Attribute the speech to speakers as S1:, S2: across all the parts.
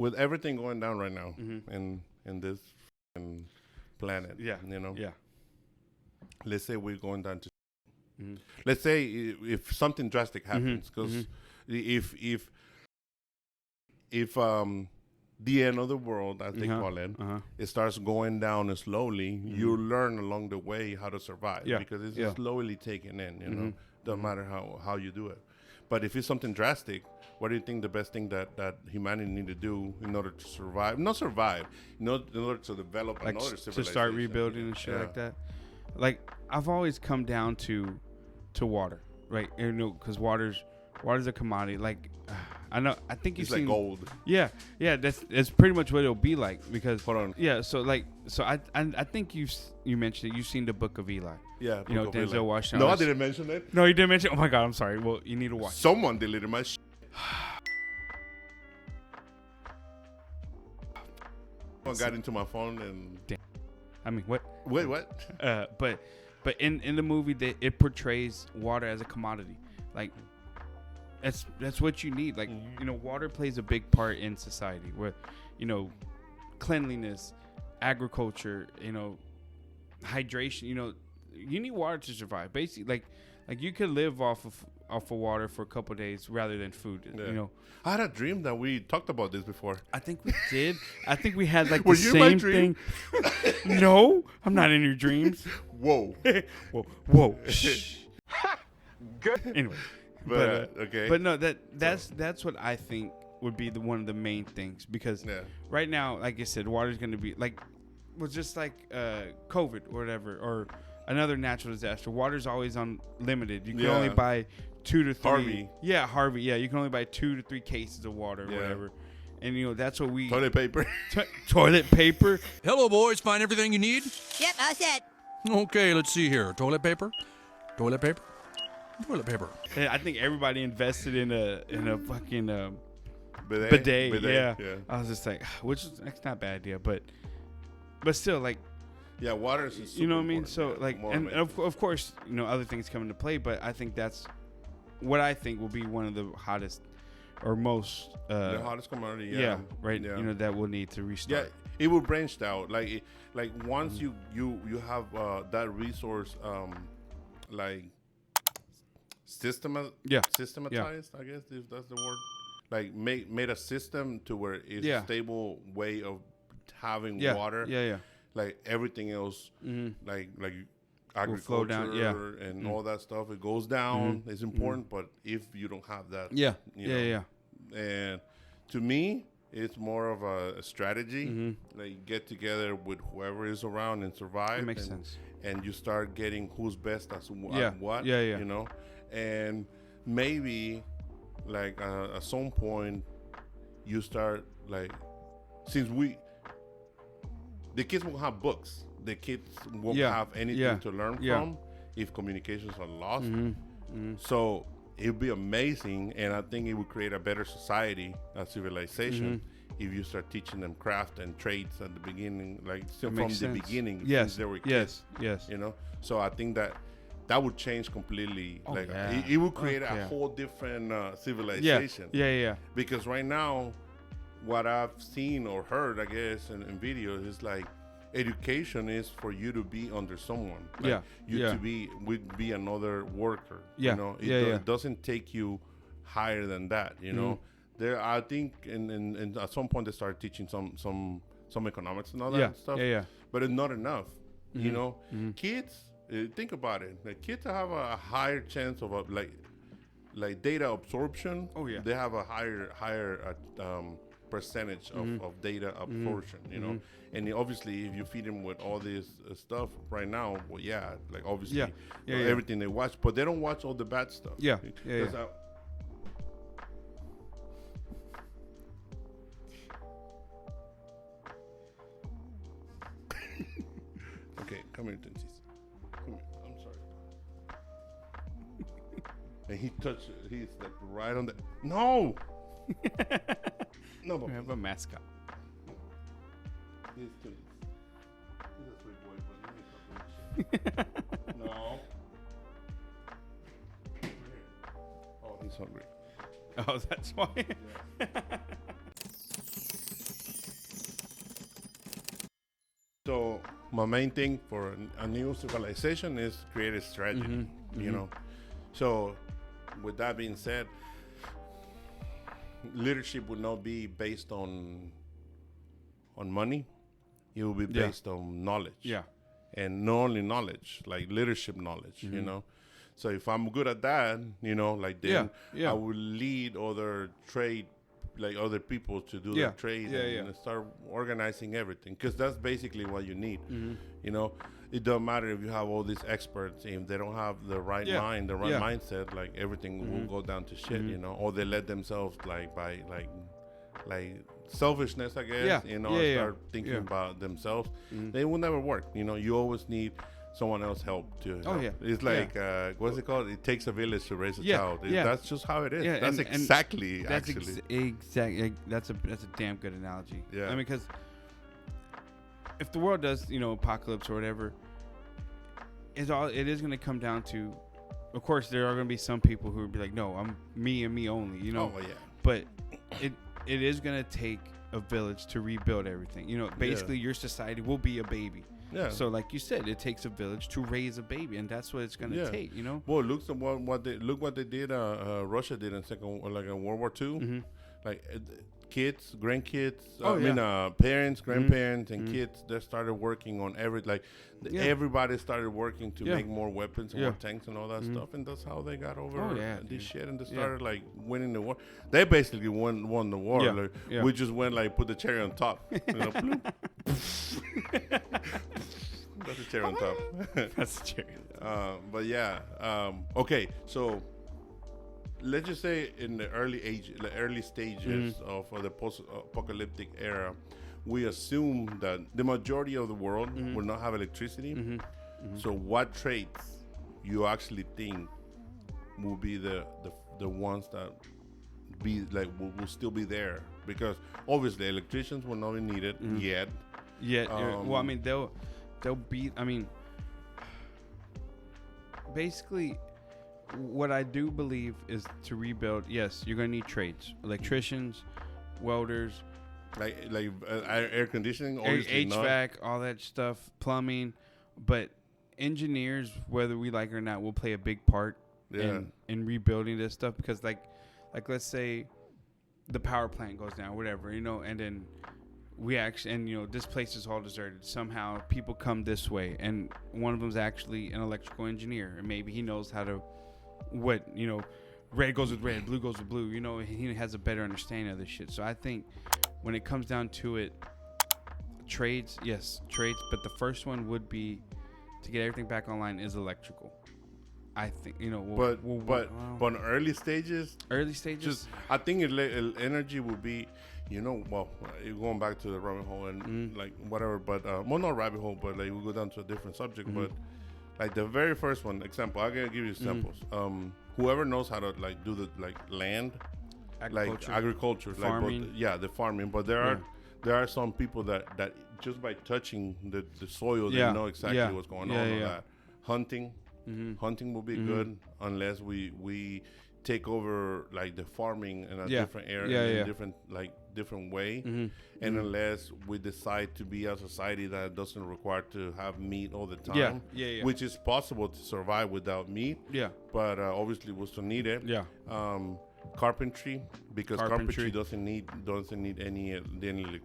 S1: with everything going down right now in this planet,
S2: Yeah.
S1: let's say we're going down to, let's say if something drastic happens, because if the end of the world, as they call it, it starts going down slowly, you learn along the way how to survive because it's slowly taken in, you know, don't matter how you do it. But if it's something drastic, what do you think the best thing that humanity need to do in order to survive? Not survive, in order to develop
S2: like
S1: another civilization.
S2: To start rebuilding and shit like that. Like, I've always come down to water, right? You know, because water's a commodity. Like, I think you've seen
S1: like gold.
S2: Yeah. That's pretty much what it'll be like. Because
S1: hold on.
S2: Yeah. So I think you mentioned it. You've seen the Book of Eli.
S1: Yeah.
S2: You know, Denzel Washington.
S1: No, I didn't mention it.
S2: No, you didn't mention. Oh my God, I'm sorry. Well, you need to watch.
S1: Someone deleted my shit. I got into my phone and.
S2: Damn. I mean, what?
S1: Wait, what?
S2: But in the movie, it portrays water as a commodity. Like, that's what you need. Like, you know, water plays a big part in society. Where, you know, cleanliness, agriculture, you know, hydration. You know, you need water to survive. Basically, like you could live off of water for a couple of days rather than food. Yeah. You know,
S1: I had a dream that we talked about this before.
S2: I think we did. I think we had like the same thing. No, I'm not in your dreams.
S1: Whoa.
S2: Whoa. Shh.
S1: Good.
S2: Anyway,
S1: but okay.
S2: But no, that's what I think would be one of the main things, because right now, like I said, water's going to be like, just like COVID or whatever, or another natural disaster. Water's always unlimited. You can only buy 2 to 3.
S1: Harvey.
S2: Yeah, Harvey. Yeah, you can only buy 2 to 3 cases of water or whatever. And, you know, that's what we...
S1: Toilet paper.
S2: Toilet paper.
S3: Hello, boys. Find everything you need?
S4: Yep, all set.
S3: Okay, let's see here. Toilet paper? Toilet paper? Toilet paper.
S2: And I think everybody invested in a fucking
S1: bidet.
S2: Yeah. I was just like, which is that's not a bad idea, but still, like...
S1: Yeah, water is super
S2: you know what I mean?
S1: important.
S2: So, like, and of course, you know, other things come into play, but I think that's what I think will be one of the hottest or most...
S1: the hottest commodity,
S2: Yeah, right. Yeah. You know, that we'll need to restart.
S1: Yeah, it will branch out. Like once you have that resource, like systematized, I guess, if that's the word. Like made a system to where it's a stable way of having water.
S2: Yeah.
S1: Like everything else, like agriculture
S2: flow down,
S1: and all that stuff, it goes down. It's important, but if you don't have that,
S2: yeah.
S1: And to me, it's more of a strategy. Like get together with whoever is around and survive.
S2: That makes sense.
S1: And you start getting who's best at what.
S2: Yeah.
S1: You know, and maybe like at some point you start like since the kids won't have books. The kids won't have anything to learn from if communications are lost. So it would be amazing, and I think it would create a better society, a civilization, if you start teaching them craft and trades at the beginning, like from the beginning.
S2: Yes,
S1: since they were kids.
S2: Yes.
S1: You know, so I think that would change completely.
S2: Oh,
S1: like
S2: yeah.
S1: it would create a whole different civilization.
S2: Yeah.
S1: Because right now, what I've seen or heard, I guess, in videos is like education is for you to be under someone. Like would be another worker.
S2: Yeah.
S1: You know, it doesn't take you higher than that. You know, I think in at some point they started teaching some economics and all that stuff.
S2: Yeah.
S1: But it's not enough. You know, kids. Think about it. Like kids have a higher chance of like data absorption.
S2: Oh yeah.
S1: They have a higher percentage of data absorption, you know, and obviously if you feed them with all this stuff right now, well, like obviously everything they watch, but they don't watch all the bad stuff. Okay, come here, Tensis. Come here. I'm sorry. And he's like right on the no. No,
S2: we have a mascot.
S1: He's a sweet boy, but let me stop. No. Oh, he's hungry.
S2: Oh, that's why.
S1: So my main thing for a new civilization is create a strategy. You know, so with that being said, leadership will not be based on money. It will be based on knowledge.
S2: Yeah.
S1: And not only knowledge, like leadership knowledge. You know, so if I'm good at that, you know, like then I will lead other trade, like other people to do their trade and start organizing everything, because that's basically what you need. You know, it don't matter if you have all these experts, if they don't have the right mind, the right mindset, like everything will go down to shit. You know, or they let themselves like by like selfishness, I guess. You know, start thinking about themselves. They will never work. You know, you always need someone else help to help. It's like what's it called? It takes a village to raise a child. That's just how it is. That's exactly
S2: exactly that's a damn good analogy. I mean, because if the world does, you know, apocalypse or whatever, it is going to come down to, of course, there are going to be some people who will be like, no, I'm me and me only, you know. But it is going to take a village to rebuild everything. You know, basically your society will be a baby. So like you said, it takes a village to raise a baby, and that's what it's going to take, you know.
S1: Well, look what they did. Russia did in World War II. Like kids, grandkids. Parents, grandparents, and kids. They started working on everybody started working to make more weapons and more tanks and all that stuff, and that's how they got over this shit. And they started like winning the war. They basically won the war. We just went like put the cherry on top. You know, that's a cherry on top.
S2: That's a cherry.
S1: But okay, so let's just say in the early stages of the post-apocalyptic era, we assume that the majority of the world will not have electricity. So what traits you actually think will be the ones that be like will still be there? Because obviously electricians will not be needed yet.
S2: Well, I mean, they'll be. I mean, basically, what I do believe is to rebuild. Yes, you're gonna need trades: electricians, welders,
S1: like air conditioning,
S2: HVAC, all that stuff, plumbing. But engineers, whether we like it or not, will play a big part in rebuilding this stuff. Because like let's say the power plant goes down, whatever, you know, and then this place is all deserted. Somehow people come this way, and one of them's actually an electrical engineer, and maybe he knows how to, red goes with red, blue goes with blue, you know, he has a better understanding of this shit. So I think when it comes down to it, trades, but the first one would be to get everything back online is electrical. I think, you know,
S1: but early stages,
S2: just
S1: I think energy will be, you know, well, you're going back to the rabbit hole and like whatever, but not rabbit hole, but like we'll go down to a different subject. But like the very first one example, I'm gonna give you examples. Whoever knows how to like do the like land, agriculture,
S2: farming.
S1: Like the farming. But there are some people that just by touching the soil, they know exactly what's going on with that. Hunting will be good unless we take over like the farming in a different area, different way, and unless we decide to be a society that doesn't require to have meat all the time, which is possible to survive without meat, but obviously we still need it. Carpentry, because carpentry doesn't need any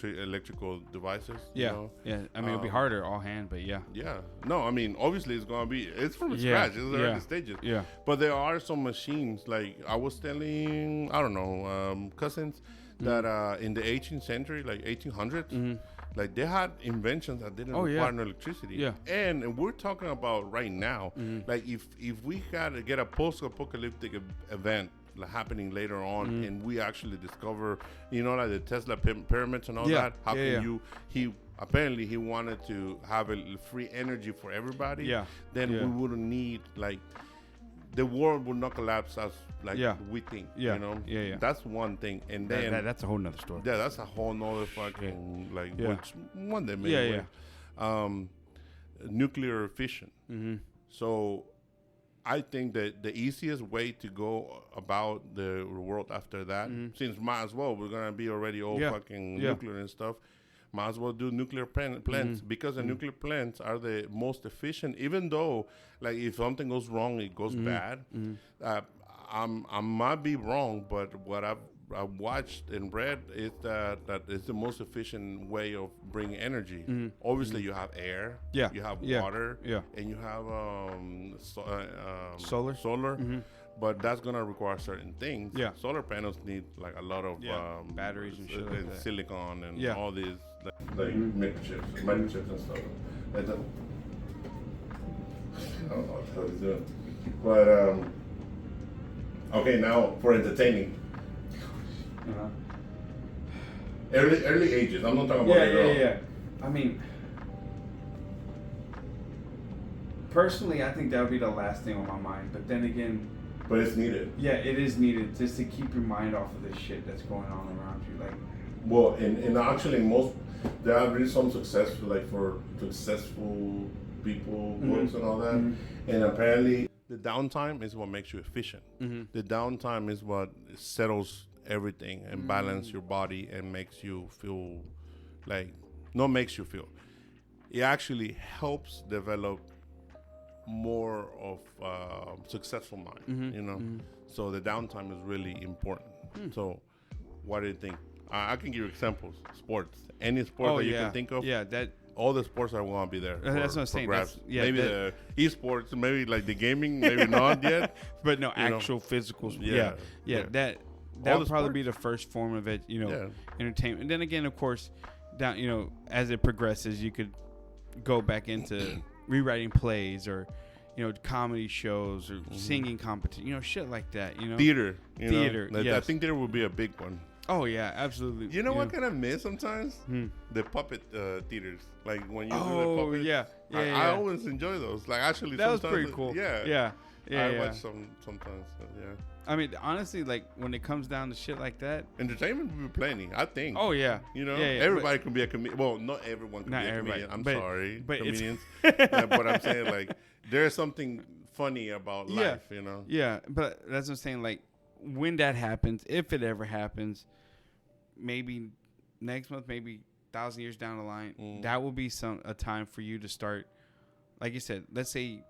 S1: electrical devices. You know?
S2: I mean, it'll be harder all hand, but
S1: no, I mean, obviously it's from scratch. It's early stages. But there are some machines, like I was telling, I don't know, cousins that in the 18th century, like 1800s, like they had inventions that didn't require no electricity. And we're talking about right now, like if we had to get a post-apocalyptic event happening later on, and we actually discover, you know, like the Tesla pyramids and all that. How can he apparently he wanted to have a free energy for everybody. Then we wouldn't need, like, the world would not collapse as we think. You know. That's one thing, and then
S2: that's a whole nother story.
S1: That's a whole nother fucking which one day maybe. Nuclear fission. So I think that the easiest way to go about the world after that, since might as well, we're gonna be already all fucking nuclear and stuff, might as well do nuclear plants because the nuclear plants are the most efficient. Even though, like, if something goes wrong, it goes bad. I might be wrong, but what I've watched and read is that it's the most efficient way of bringing energy. Obviously, you have air, you have water, and you have solar. But that's gonna require certain things.
S2: Yeah,
S1: solar panels need like a lot of
S2: batteries and shit like that.
S1: Silicon and all these like microchips and stuff. Like that. I don't know what the hell he's doing. But okay, now for entertaining. Early ages. I'm not talking about
S2: yeah. I mean, personally, I think that would be the last thing on my mind. But then again,
S1: but it's needed.
S2: Yeah, it is needed just to keep your mind off of the shit that's going on around you. Like,
S1: well, and actually there are really some successful, like for successful people, books and all that. And apparently, the downtime is what makes you efficient. The downtime is what settles everything and balance your body and makes you feel like, not makes you feel. It actually helps develop more of successful mind, you know. So the downtime is really important. So what do you think? I can give you examples. Sports, any sport that you can think of.
S2: Yeah, that
S1: all the sports are going to be there.
S2: That's what I'm saying.
S1: Maybe the esports, maybe like the gaming, maybe not yet.
S2: But no, actual physical. Yeah. That would probably be the first form of it, entertainment. And then again, of course, down, as it progresses, you could go back into rewriting plays or, comedy shows or singing competition, shit like that,
S1: Theater.
S2: Yes.
S1: I think there would be a big one.
S2: Oh, yeah, absolutely.
S1: You know what kind of miss sometimes? The puppet theaters. Like when you do the puppet.
S2: Yeah.
S1: I always enjoy those. Like actually,
S2: that was pretty cool.
S1: Yeah. I watch some sometimes.
S2: I mean, honestly, like when it comes down to shit like that,
S1: entertainment will be plenty, I think.
S2: Oh yeah,
S1: everybody can be a comedian. Well, not everyone can be a comedian. I'm sorry, comedians. But I'm saying like there's something funny about life,
S2: Yeah, but that's what I'm saying. Like when that happens, if it ever happens, maybe next month, maybe 1,000 years down the line, that will be a time for you to start. Like you said, let's say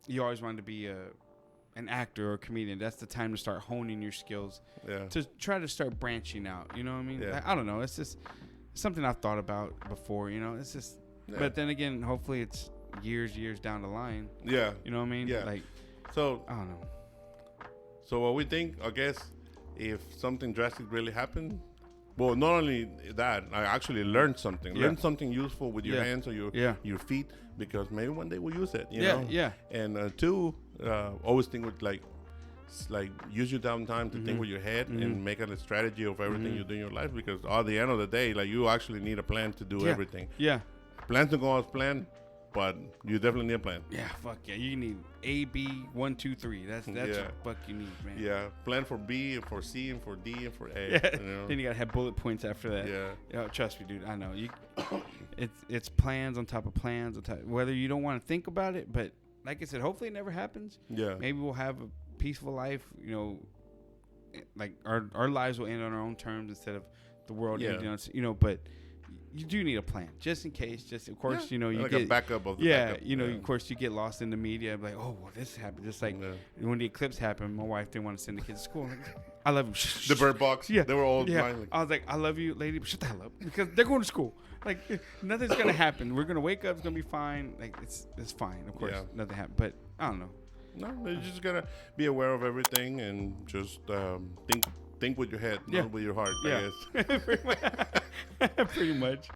S2: you always wanted to be an actor or a comedian. That's the time to start honing your skills. Yeah. To try to start branching out. You know what I mean? Yeah. I don't know. It's just something I've thought about before. It's just. Yeah. But then again, hopefully it's years down the line.
S1: Yeah.
S2: You know what I mean?
S1: Yeah.
S2: Like.
S1: So
S2: I don't know.
S1: So what we think, I guess, if something drastic really happened. Well, not only that, I actually learned something. Learn something useful with your hands or your feet, because maybe one day we'll use it. You know?
S2: Yeah.
S1: And two, always think with like use your downtime to think with your head and make a strategy of everything you do in your life, because at the end of the day, like you actually need a plan to do everything.
S2: Yeah.
S1: Plans don't go as planned, but you definitely need a plan.
S2: Yeah, fuck yeah. You need A, B, 1, 2, 3. That's what the fuck you need, man.
S1: Yeah. Plan for B and for C and for D and for A.
S2: Yeah. Then you gotta have bullet points after that.
S1: Yeah.
S2: Trust me, dude. I know. It's plans on top of plans on top. Whether you don't want to think about it, but like I said, hopefully it never happens.
S1: Yeah.
S2: Maybe we'll have a peaceful life. Like our lives will end on our own terms instead of the world ending on. But you do need a plan just in case. Just of course, you like get
S1: a backup of the backup.
S2: Of course you get lost in the media. Like, oh, well, this happened. Just like when the eclipse happened, my wife didn't want to send the kids to school. Like, I love you.
S1: The bird box. Yeah, they were all
S2: blind. I was like, I love you, lady, but shut the hell up, because they're going to school. Like, nothing's gonna happen. We're gonna wake up. It's gonna be fine. Like, it's fine. Of course, nothing happened. But I don't know.
S1: No, you just gotta be aware of everything and just think with your head, not with your heart. I guess.
S2: Pretty much.